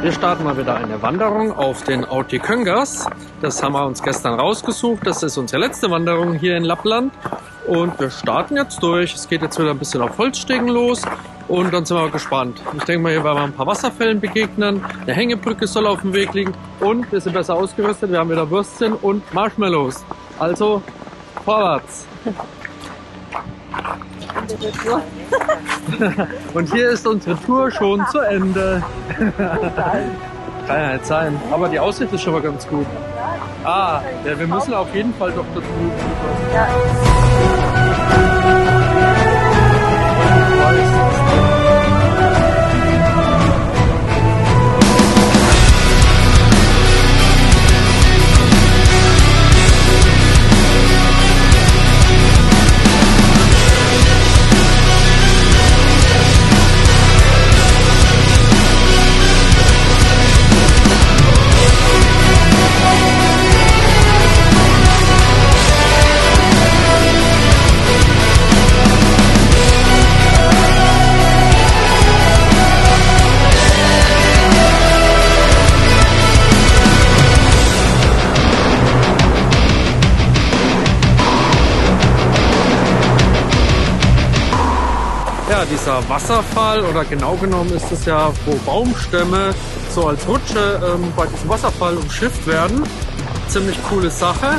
Wir starten mal wieder eine Wanderung auf den Autiköngas. Das haben wir uns gestern rausgesucht. Das ist unsere letzte Wanderung hier in Lappland. Und wir starten jetzt durch. Es geht jetzt wieder ein bisschen auf Holzstegen los. Und dann sind wir gespannt. Ich denke mal, hier werden wir ein paar Wasserfällen begegnen. Eine Hängebrücke soll auf dem Weg liegen. Und wir sind besser ausgerüstet. Wir haben wieder Würstchen und Marshmallows. Also, vorwärts! Und hier ist unsere Tour schon zu Ende. Kann ja nicht sein. Aber die Aussicht ist schon mal ganz gut. Ah, ja, wir müssen auf jeden Fall Dr. True. Ja. Ja, dieser Wasserfall, oder genau genommen ist es ja, wo Baumstämme so als Rutsche bei diesem Wasserfall umschifft werden. Ziemlich coole Sache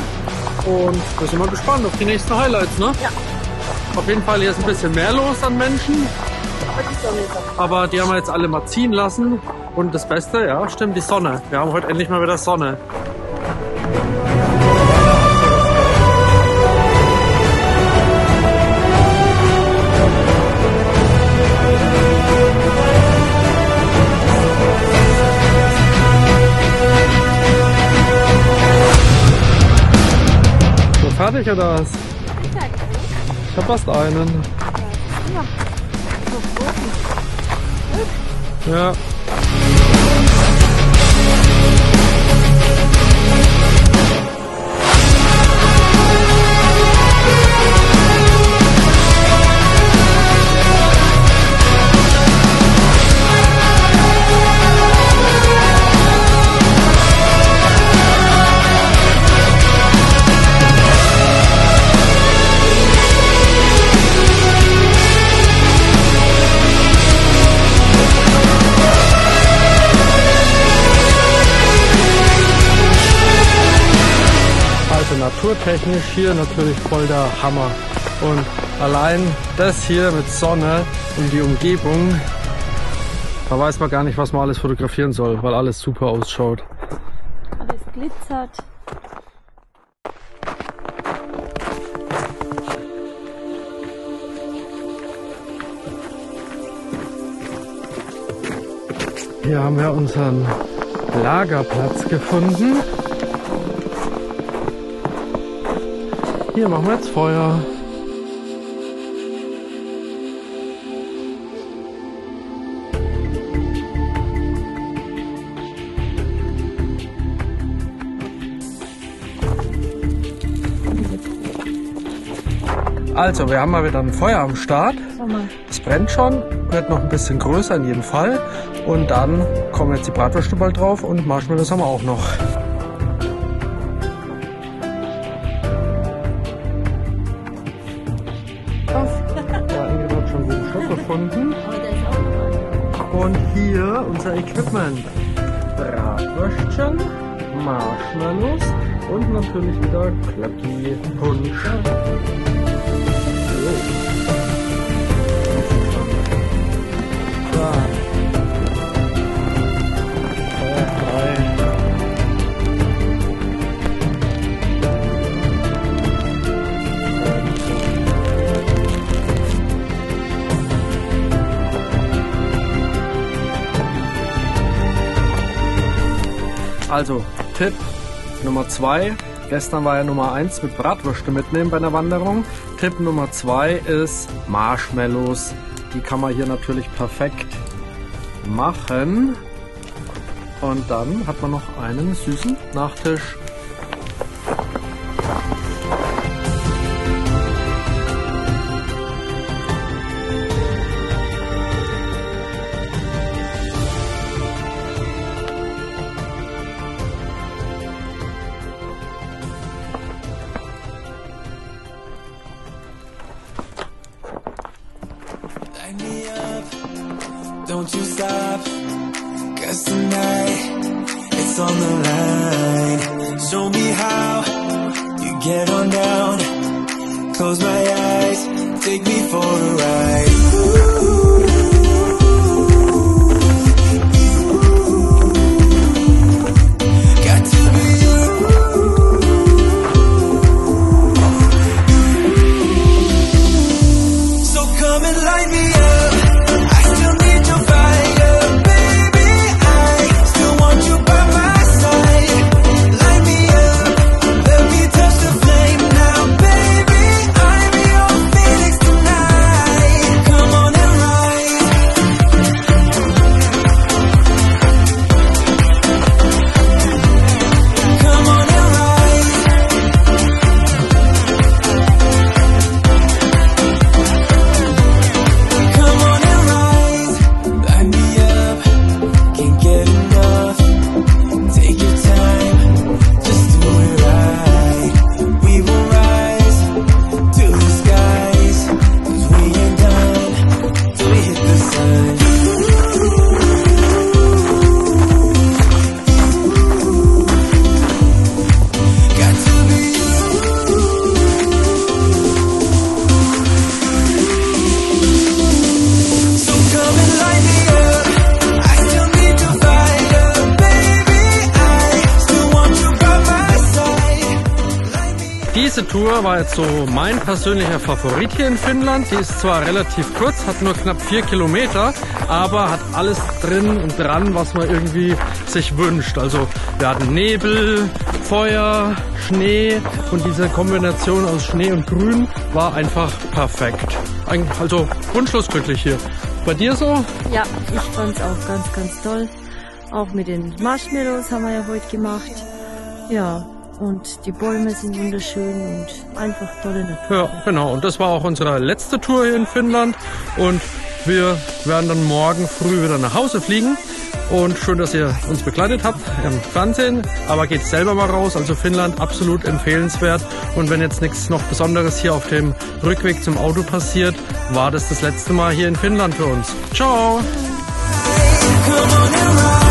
und wir sind mal gespannt auf die nächsten Highlights, ne? Ja. Auf jeden Fall, hier ist ein bisschen mehr los an Menschen, aber die haben wir jetzt alle mal ziehen lassen und das Beste, ja stimmt, die Sonne. Wir haben heute endlich mal wieder Sonne. Fertig oder was? Ich hab fast einen. Ja. Naturtechnisch hier natürlich voll der Hammer. Und allein das hier mit Sonne und die Umgebung, da weiß man gar nicht, was man alles fotografieren soll, weil alles super ausschaut. Alles glitzert. Hier haben wir unseren Lagerplatz gefunden. Hier machen wir jetzt Feuer. Also, wir haben mal wieder ein Feuer am Start. Es brennt schon, wird noch ein bisschen größer in jedem Fall. Und dann kommen jetzt die Bratwürste bald drauf und Marshmallows haben wir auch noch. Gefunden. Und hier unser Equipment. Bratwürstchen, Marshmallows und natürlich wieder Klöcki, Punsch. Also, Tipp Nummer 2. Gestern war ja Nummer 1 mit Bratwürste mitnehmen bei einer Wanderung. Tipp Nummer 2 ist Marshmallows. Die kann man hier natürlich perfekt machen. Und dann hat man noch einen süßen Nachtisch. Light me up, don't you stop, 'cause tonight it's on the line. Show me how you get on down. Close my eyes, take me for a ride. Got to be you. So come and light me up. I still need your fire, baby. I still want you by my side. Light me up, let me touch the flame now, baby. I'm your phoenix tonight. Come on and rise. Come on and rise. Come on and rise. Light me up, can't get enough. Take your time, just do it right. We will rise to the skies, 'cause we ain't done till we hit the sun. Got to be you. So come and light me up. I still need your fire, baby. I still want you by my side. Light me up. Diese Tour war jetzt so mein persönlicher Favorit hier in Finnland. Die ist zwar relativ kurz, hat nur knapp 4 Kilometer, aber hat alles drin und dran, was man irgendwie sich wünscht. Also wir hatten Nebel, Feuer, Schnee und diese Kombination aus Schnee und Grün war einfach perfekt. Also wunschlos hier. Bei dir so? Ja, ich fand's auch ganz, ganz toll. Auch mit den Marshmallows haben wir ja heute gemacht. Ja, und die Bäume sind wunderschön und einfach tolle Natur. Ja, genau. Und das war auch unsere letzte Tour hier in Finnland. Und wir werden dann morgen früh wieder nach Hause fliegen. Und schön, dass ihr uns begleitet habt im Fernsehen. Aber geht selber mal raus. Also Finnland absolut empfehlenswert. Und wenn jetzt nichts noch Besonderes hier auf dem Rückweg zum Auto passiert, war das letzte Mal hier in Finnland für uns. Ciao! Come on and rise.